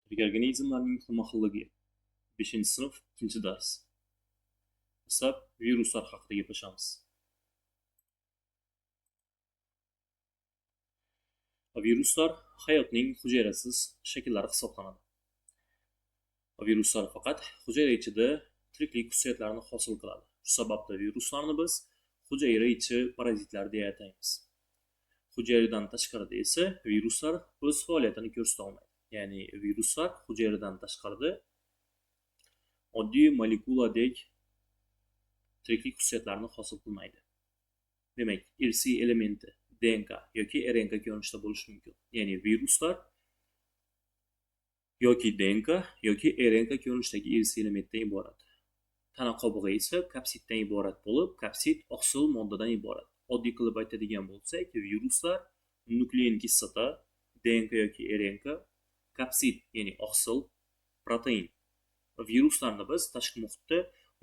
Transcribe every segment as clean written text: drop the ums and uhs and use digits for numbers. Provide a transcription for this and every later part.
Tirik organizmlarning xilma-xilligi. 5-sinf 2-dars. Esa viruslar haqida gaplashamiz. Viruslar hayotning hujayrasiz shakllari hisoblanadi. Viruslar faqat hujayra ichida tiriklik xususiyatlarini hosil qiladi. Shu sababli viruslarni biz hujayra ichi parazitlar deya ataymiz. Hujayradan tashqarida esa viruslar o'z faoliyatini ko'rsata olmaydi. Ya'ni viruslar hujayradan tashqarida oddiy molekuladek tiriklik xususiyatlarini hosil qilmaydi. Demak, irsiy elementi DNK yoki RNK ko'rinishida bo'lishi mumkin. Ya'ni viruslar yoki DNK yoki RNK ko'rinishidagi irsiy elementdan iborat. Tana qobig'i esa kapsiddan iborat bo'lib, kapsid oqsil moddadan iborat. Oddiy qilib aytadigan bo'lsak, viruslar nuklein kislota, DNK yoki RNK, kapsid ya'ni oqsil, protein. Viruslarni biz tashqi muhitda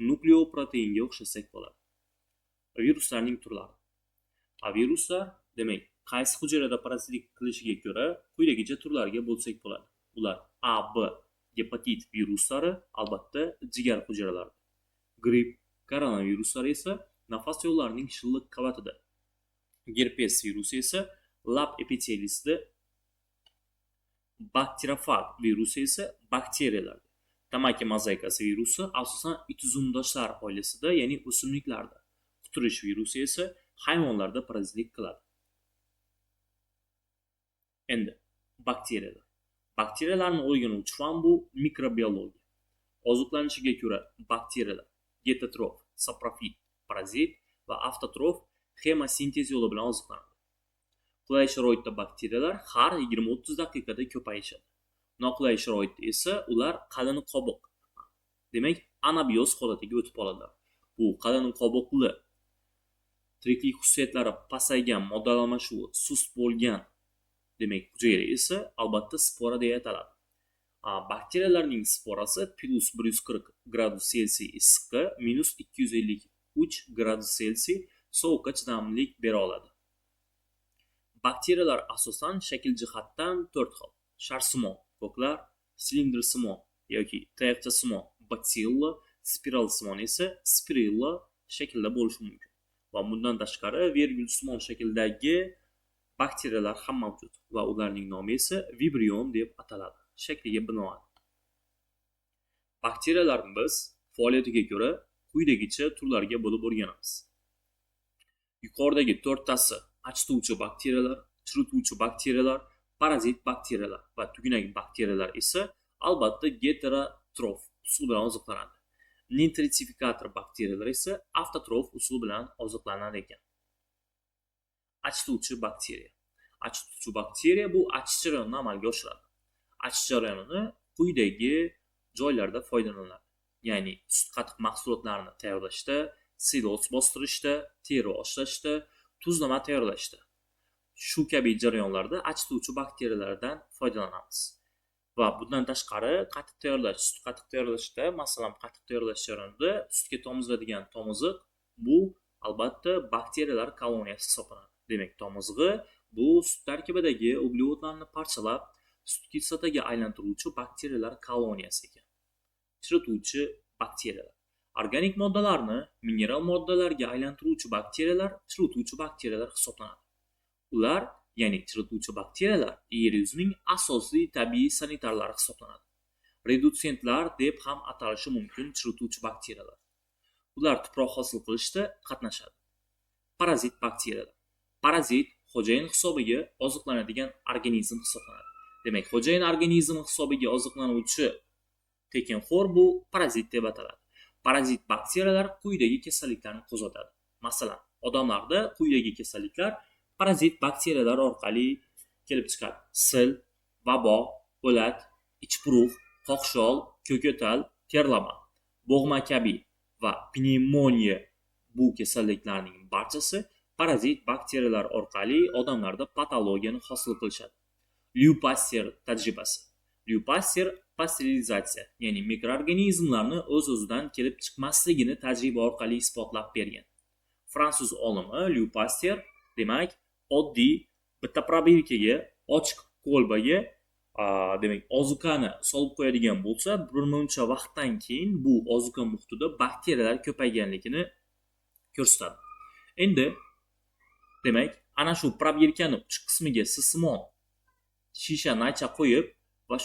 nukleoproteinga o'xshasak bo'ladi. Viruslarning turlari. Viruslar, demak, qaysi hujayrada parazitlik qilishiga ko'ra quyidagicha turlarga bo'lsak bo'ladi. Ular A, B gepatit viruslari, albatta jigar hujayralari. Gripp, koronaviruslari esa nafas yo'llarining shilliq qavatida. Gerpes virusi esa lab epitelisida. Bakterofag virusi esa bakteriyalarda. Tamaki mozaikasi virusi asosan itizumdoshlar oilasida, ya'ni o'simliklarda. Quturish virusi esa hayvonlarda parazitlik qiladi. Endi bakteriyalar. Bakteriyalarni o'rganuvchi fan bu mikrobiologiya. Oziqlanishiga ko'ra bakteriyalar getotrof, saprofit, parazit va avtotrof xemosintez yo'li bilan oziqlanadi. Qulay sharoitda bakteriyalar har 20-30 daqiqada ko'payishadi. Noqulay sharoitda esa ular qalin qobiq, demak anabioz holatiga o'tib oladilar. Bu qalin qobiqli tiriklik xususiyatlari pasaygan modda almashuvi sust bo'lgan, demak hujayra esa albatta spora deya ataladi. Bakteriyalarning sporasi plus 140 gradus Selsiy issiqqa minus 253 gradus Selsiy sovuqqa chidamlilik bera oladi. Bakteriyalar asosan shakl jihatdan 4 xil: sharsimon, ko'klar, silindrsimon yoki tayoqchasimon bacilla, spiralsimon esa spirilla shaklda bo'lishi mumkin. Va bundan tashqari virgulsimon shakldagi bakteriyalar ham mavjud va ularning nomi esa vibrion deb ataladi, shakliga binoan. Bakteriyalarni biz faoliyatiga ko'ra quyidagicha turlarga bo'lib o'rganamiz. Yuqoridagi 4tasi achituvchi bakteriyalar, chirituvchi bakteriyalar, parazit bakteriyalar va tugunak bakteriyalar esa albatta heterotrof usul bilan oziqlanadi. Nitrifikator bakteriyalar esa avtotrof usul bilan oziqlanar ekan. Achituvchi bakteriya. Achituvchi bakteriya bu achish jarayonini amalga oshiradi. Achish jarayonini quyidagi joylarda foydalaniladi. Ya'ni sut qatiq mahsulotlarini tayyorlashda, silos bostirishda, teri oshlashda, tuzlama tayyorlashda. Shu kabi jarayonlarda achituvchi bakteriyalardan foydalanamiz. Va bundan tashqari qatiq tayyorlash, sut qatiq tayyorlashda, masalan, qatiq tayyorlash jarayonida sutga tomiziladigan tomiziq bu albatta bakteriyalar koloniyasi hisoblanadi. Demak, tomizig'i bu sut tarkibidagi uglevodlarni parchalab, sut kislotaga aylantiruvchi bakteriyalar koloniyasi ekan. Chirituvchi bakteriyalar. Organik moddalarni mineral moddalarga aylantiruvchi bakteriyalar chirituvchi bakteriyalar hisoblanadi. Ular, ya'ni chirituvchi bakteriyalar yer yuzining asosiy tabiiy sanitarlari hisoblanadi. Redutsentlar deb ham atalishi mumkin chirituvchi bakteriyalar. Ular tuproq hosil qilishda qatnashadi. Parazit bakteriyalar. Parazit xo'jayin hisobiga oziqlanadigan organizm hisoblanadi. Demak, xo'jayin organizmi hisobiga oziqlanuvchi tekinxo'r bu parazit deb ataladi. Parazit bakteriyalar quyidagi kasalliklarni qo'zg'atadi. Masalan, odamlarda quyidagi kasalliklar parazit bakteriyalar orqali kelib chiqadi. Sil, vabo, o'lat, ichpuruq, qoqshol, ko'kyo'tal, terlama, bo'g'ma kabi va pnevmoniya bu kasalliklarning barchasi parazit bakteriyalar orqali odamlarda patologiyani hosil qilishadi. Liu Pasteur tajribasi. Liu Pasteur pasteurizatsiya, ya'ni mikroorganizmlarni o'z-o'zidan kelib chiqmasligini tajriba orqali isbotlab bergan. Fransuz olimi Liu Pasteur, demak, oddiy bitta probirkaga, ochiq kolbaga demak, ozuqani solib qo'yadigan bo'lsa, bir muncha vaqtdan keyin bu ozuqa muhitida bakteriyalar ko'payganligini ko'rsatadi. Endi demak, ana shu probirkani uch qismiga sismon shisha naycha qo'yib va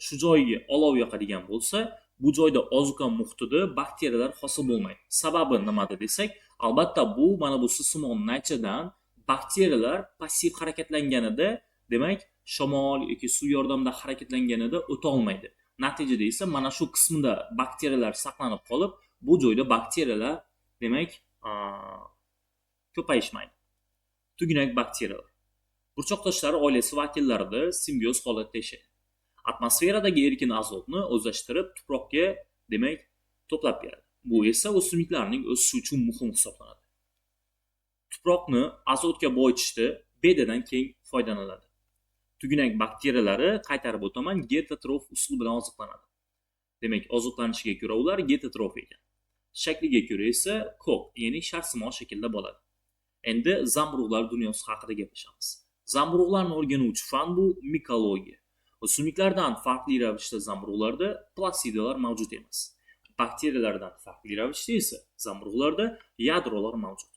shu joyiga olov yoqadigan bo'lsa, bu joyda ozuqa muhitida bakteriyalar hosil bo'lmaydi. Sababi nimada desak, albatta bu mana bu sismon naychadan bakteriyalar passiv harakatlanganida, demak, shamol yoki suv yordamida harakatlanganida o'ta olmaydi. Natijada esa mana shu qismida bakteriyalar saqlanib qolib, bu joyda bakteriyalar, demak, ko'payishmaydi. Tugunak bakteriyalar burchoqtoshlar oilasi vakillarida simbioz holatda yashaydi. Atmosferadagi erkin azotni o'zlashtirib, tuproqqa, demak, to'plab beradi. Bu esa o'simliklarning o'sishi uchun muhim hisoblanadi. Tuproqni azotga boyitishda bedadan keng foydalaniladi. Tugunak bakteriyalari, qaytarib o'taman, getotrof usul bilan oziqlanadi. Demak, oziqlanishiga ko'ra ular getotrof ekan. Shakliga ko'ra esa ko'k, ya'ni sharsimon shaklda bo'ladi. Endi zamburug'lar dunyosi haqida gaplashamiz. Zamburug'larni o'rganuvchi fan bu mikologiya. O'simliklardan farqli ravishda zamburug'larda plastidalar mavjud emas. Bakteriyalardan farqli ravishda esa zamburug'larda yadrolar mavjud.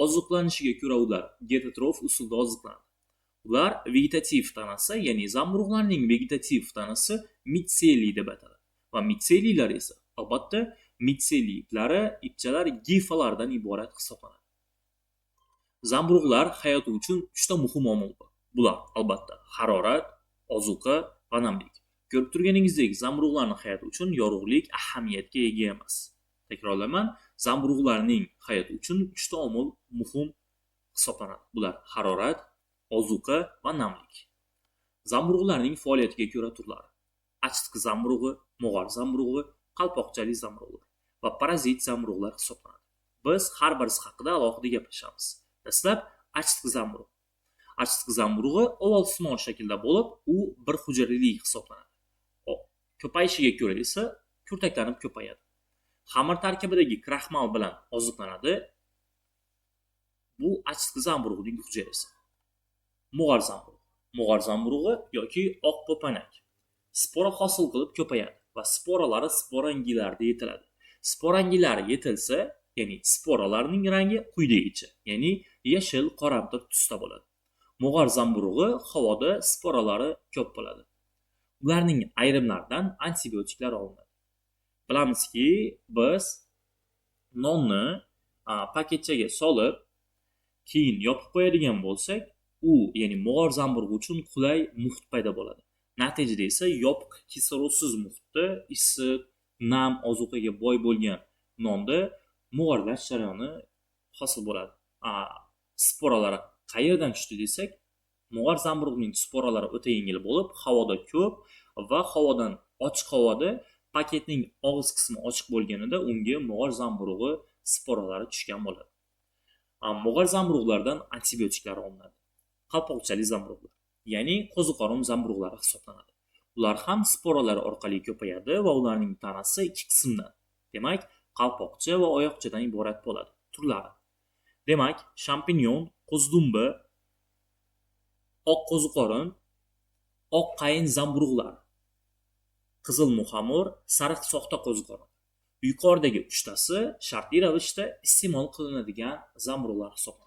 Oziqlanishiga ko'ra ular getotrof usulda oziqlanadi. Ular vegetativ tanasi, ya'ni zamburug'larning vegetativ tanasi mitseliy deb ataladi. Va mitseliylar esa albatta mitseliy iplari, ipchalar gifalardan iborat hisoblanadi. Zamburug'lar hayoti uchun 3 ta muhim omil bor. Bular albatta harorat, ozuqa va namlik. Ko'rib turganingizdek, zamburug'larning hayoti uchun yorug'lik ahamiyatga ega emas. Takrorlayman, zamburug'larning hayoti uchun 3 ta omil muhim hisoblanadi. Bular harorat, ozuqa va namlik. Zamburug'larning faoliyatiga ko'ra turlari: achitqi zamburug'i, mog'or zamburug'i, qalpoqchali zamburug'lar va parazit zamburug'lar hisoblanadi. Biz har birisi haqida alohida gaplashamiz. Dastlab achitqi zamburug'. Achitqi zamburug'i ovalsimon shaklda bo'lib, u bir hujrali hisoblanadi. Ko'payishiga ko'ra esa kurtaklanib ko'payadi. Xamir tarkibidagi kraxmal bilan oziqlanadi. Bu achitqi zamburug'ning hujayrasi. Mog'or zamburug'i. Mog'or zamburug'i yoki oq po'panak spora hosil qilib ko'payadi va sporalari sporangilarda yetiladi. Sporangilar yetilsa, ya'ni sporalarning rangi quyidagicha, ya'ni yashil qoramtir tusda bo'ladi. Mog'or zamburug'i havoda sporalari ko'p bo'ladi. Ularning ayrimlaridan antibiotiklar olinadi. Bilamizki, biz nonni paketchaga solib, keyin yopib qo'yadigan bo'lsak, u, ya'ni mog'or zamburug'i uchun qulay muhit paydo bo'ladi. Natijada esa yopiq kislorodsiz muhitda issiq, nam ozuqaga boy bo'lgan nonda mog'orlash jarayoni hosil bo'ladi. Sporalari qayerdan tushdi desak, mog'or zamburug'ining sporalari o'ta yengil bo'lib, havoda ko'p va havodan ochiq havoda paketning og'iz qismi ochiq bo'lganida unga mog'or zamburug'i sporalari tushgan bo'ladi. Mog'or zamburug'lardan antibiotiklar olinadi. Qalpoqchali zamburug'lar, ya'ni qo'ziqorin zamburug'lari hisoblanadi. Ular ham sporalar orqali ko'payadi va ularning tanasi ikki qismdan, demak, qalpoqcha va oyoqchadan iborat bo'ladi. Turlari: demak, shampinyon, qo'zdumba, oq qo'ziqorin, oq qayin zamburug'lar, qizil muhamur, sariq soxta qo'ziqorin. Yuqoridagi 3tasi shartli ravishda iste'mol qilinadigan zamburug'lar hisoblanadi.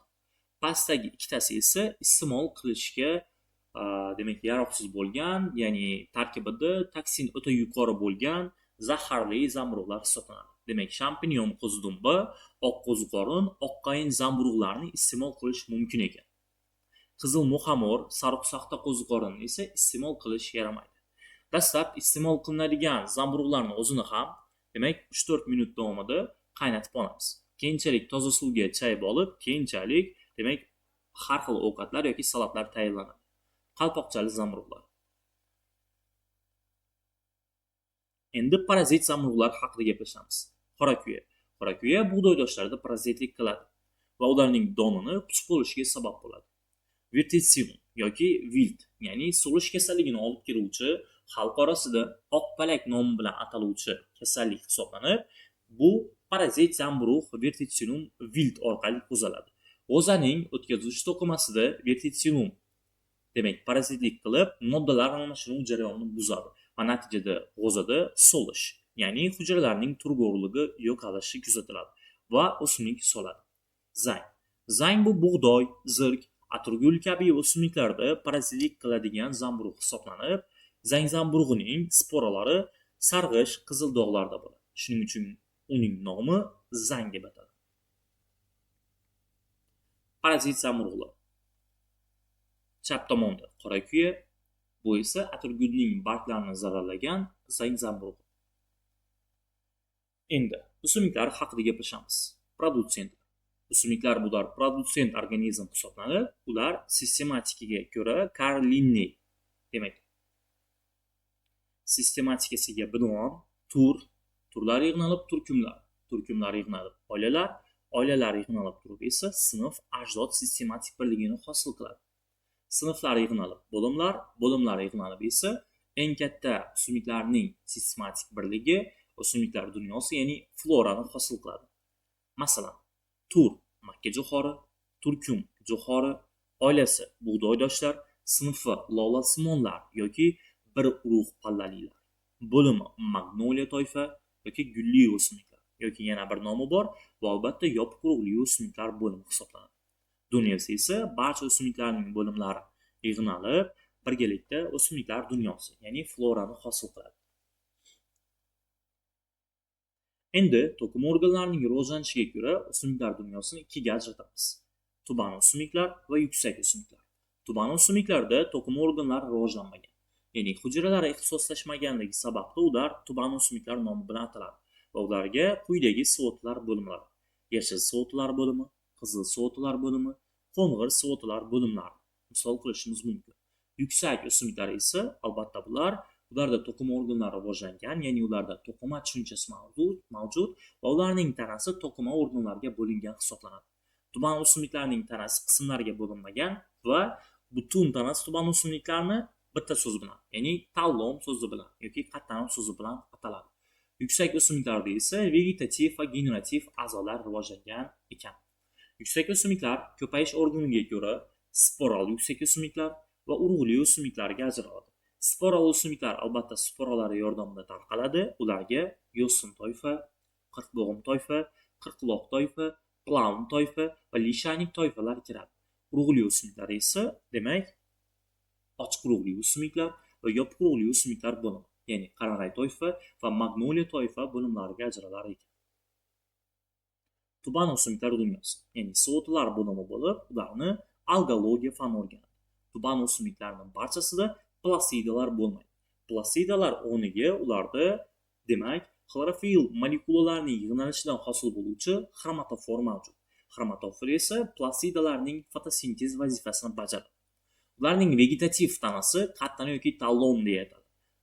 Pastdagi 2tasi esa iste'mol qilishga demak yaroqsiz bo'lgan, ya'ni tarkibida toksin o'ta yuqori bo'lgan zaharli zamburug'lar hisoblanadi. Demak, shampinyon, qo'zdumba, oq qo'ziqorin, oq qayin zamburug'larni iste'mol qilish mumkin ekan. Qizil muhamur, sariq soxta qo'ziqorinni esa iste'mol qilish yaramaydi. Dastlab iste'mol qilinadigan zamburug'larni o'zini ham, demak, 3-4 minut davomida qaynatib olamiz. Keyinchalik toza suvga chayib olib, keyinchalik, demak, har xil ovqatlar yoki salatlar tayyorlanadi. Qalpoqchali zamburug'lar. Endi parazit zamburug'lar haqida gaplashamiz. Qorakuya. Qorakuya bug'doydoshlarda parazitlik qiladi va ularning donini puch bo'lishiga sabab bo'ladi. Vertitsinum yoki vilt, ya'ni so'lish kasalligini olib keluvchi, xalq orasida oq palak nomi bilan ataluvchi kasallik hisoblanib, bu parazit zamburug' vertitsinum vilt orqali qo'zaladi. G'o'zaning o'tkazuvchi to'qimasida vertitsinum Demak, parazitlik qilib, moddalar almashinuv jarayonini buzadi va natijada g'o'zada solish, ya'ni hujayralarning turg'unligi yo'qolishi kuzatiladi va o'simlik soladi. Zang. Zang bu bug'doy, zirk, atirgul kabi o'simliklarda parazitlik qiladigan zamburug' hisoblanib, zang zamburug'ining sporalari sarg'ish, qizil dog'larda bo'ladi. Shuning uchun uning nomi zang deb ataladi. Parazit zamburug'lar. Chap tomonda qora kuya, bu esa atirgulning barglarini zararlagan zang zamburug'i. Endi o'simliklar haqida gaplashamiz. Produtsent. O'simliklar bular produsent organizm hisoblanib, ular sistematikaga ko'ra Karl Linney demak. Sistematikasiga binoan turlar yig'nalib turkumlar, turkumlar yig'nalib oilalar yig'nalib turib esa sinf ajdod sistematik birligini hosil qiladi. Sinflar yig'nalib bo'limlar yig'nalib esa eng katta o'simliklarning sistematik birligi o'simliklar dunyosi, ya'ni florani hosil qiladi. Masalan, tur makkajo'xori, turkum jo'xori, oilasi bug'doydoshlar, sinfi lolasimonlar yoki bir urug' pallalilar, bo'limi magnoliya toifa yoki gulli o'simliklar yoki yana bir nomi bor va albatta yopiq urug'li o'simliklar bo'limi hisoblanadi. Dunyosi esa barcha o'simliklarning bo'limlari yig'nalib birgalikda o'simliklar dunyosi, ya'ni florani hosil qiladi. Endi to'qima organlarining rivojlanishiga ko'ra o'simliklar dunyosini ikkiga ajratamiz. Tuban o'simliklar va yuksak o'simliklar. Tuban o'simliklarda to'qima organlar rivojlanmagan, ya'ni hujayralari ixtisoslashmaganligi sababli ular tuban o'simliklar nomi bilan ataladi va ularga quyidagi svotilar bo'limlari: yashil svotilar bo'limi, qizil svotilar bo'limi, qo'ng'ir svotilar bo'limlari misol qilishimiz mumkin. Yuksak o'simliklar esa albatta ularda to'qima organlari rivojlangan, ya'ni ularda to'qima tushunchasi mavjud va ularning tanasi to'qima organlarga bo'lingan hisoblanadi. Tuban o'simliklarning tanasi qismlarga bo'linmagan va butun tanasi tuban o'simliklarni bitta so'z bilan, ya'ni tallom so'zi bilan yoki qatlam so'zi bilan ataladi. Yuksak o'simliklarda esa vegetativ va generativ a'zolar rivojlangan ekan. Yuksak o'simliklar ko'payish organiga ko'ra sporal yuksak o'simliklar va urug'li o'simliklarga ajraladi. Sporal o'simliklar albatta sporalari yordamida tarqaladi. Ularga yo'sin toifa, qirqbog'im toifa, qirqloq toifa, plavn toifa va lishanik toifalar kiradi. Urug'li o'simliklar esa, demak, ochiq urug'li o'simliklar va yopiq urug'li o'simliklar bo'limi, ya'ni qarag'ay toifa va magnoliya toifa bo'limlariga ajralar ekan. Tuban o'simliklar dunyosi, ya'ni svotilar bo'limi bo'lib, ularni algologiya fani o'rganadi. Tuban o'simliklarning barchasida plasidalar bo'lmaydi. Plasidalar o'rniga ularda, demak, xlorofil molekulalarining yig'nalishidan hosil bo'luvchi xromatofor mavjud. Xromatofor esa plasidalarning fotosintez vazifasini bajaradi. Ularning vegetativ tanasi qattana yoki tallom deyiladi.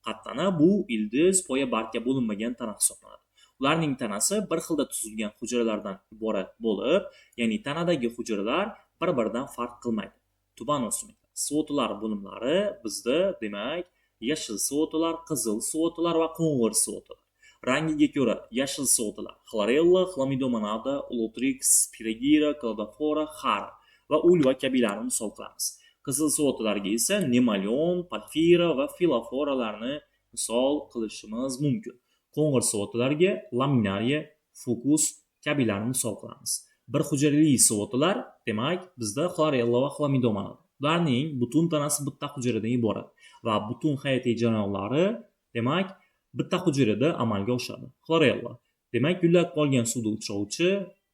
Qattana bu ildiz, poya, bargga bo'linmagan tana hisoblanadi. Ularning tanasi bir xilda tuzilgan hujayralardan iborat bo'lib, ya'ni tanadagi hujayralar bir-biridan farq qilmaydi. Tuban o'simliklar svotilar bo'limlari bizda, demak, yashil svotilar, qizil svotilar va qo'ng'ir svotilar. Rangiga ko'ra yashil svotilar Chlorella, Chlamydomonada, Ulotrix, Spiragira, Cladophora, Hara va ulva kabilarni misol qilamiz. Qizil svotilarga esa Nemalion, Porfira va Filoforalarni misol qilishimiz mumkin. Qo'ng'ir svotilarga Laminaria, Fucus kabilarni misol qilamiz. Bir hujayrali svotilar, demak, bizda Chlorella va Chlamydomonada. Ularning butun tanasi bitta hujayradan iborat va butun hayotiy jarayonlari, demak, bitta hujayrada amalga oshadi. Chlorella, demak, gullab qolgan suvda uchrovchi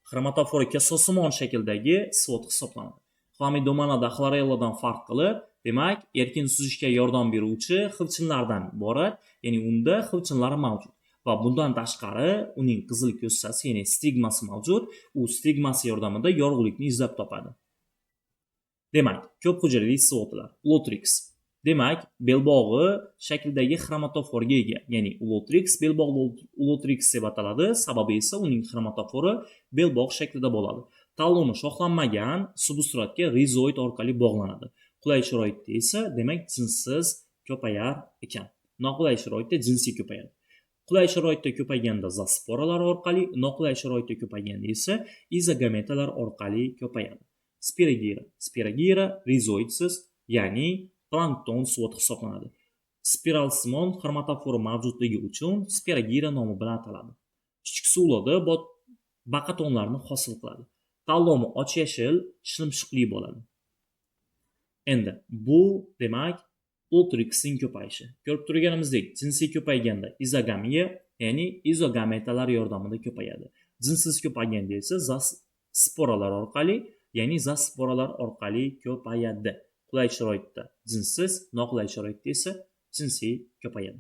xromatoforik kasosimon shakldagi svot hisoblanadi. Chlamydomonada Chlorelladan farq qilib, demak, erkin suzishga yordam beruvchi xilchinlardan iborat, ya'ni unda xilchinlar mavjud. Va bundan tashqari uning qizil ko'ssasi, ya'ni stigmasi mavjud. U stigmasi yordamida yorug'likni izlab topadi. Demak, ko'p hujayrali svotlar. Ulotrix, demak, belbog'i shaklidagi xromatoforga ega, ya'ni Ulotrix belbog'li Ulotrix deb ataladi. Sababi esa uning xromatofori belbog' shaklida bo'ladi. Talloni shoxlanmagan substratga rizoid orqali bog'lanadi. Qulay sharoitda esa, demak, jinsiz ko'payar ekan. Noqulay sharoitda jinsiy ko'payadi. Qulay sharoitda ko'payganda zasporalar orqali, noqulay sharoitda ko'payganda esa izogametalar orqali ko'payadi. Spiragira rizoidsiz, ya'ni plankton suvoti hisoblanadi. Spiralsimon xromatofora mavjudligi uchun spirogira nomi bilan ataladi. Kichik suvlarda baqatonlarni hosil qiladi. Tanlovi och yashil, shilimshiqli bo'ladi. Endi bu demak ultriksin ko'payishi. Ko'rib turganimizdek, jinsiy ko'payganda izogamiya, ya'ni izogametalar yordamida ko'payadi. Jinsiz ko'payganda esa sporalar orqali, ya'ni zasporalar orqali ko'payadi. Qulay sharoitda jinsiz, noqulay sharoitda esa jinsiy ko'payadi.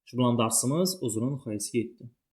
Shu bilan darsimiz o'zining nihoyasiga yetdi.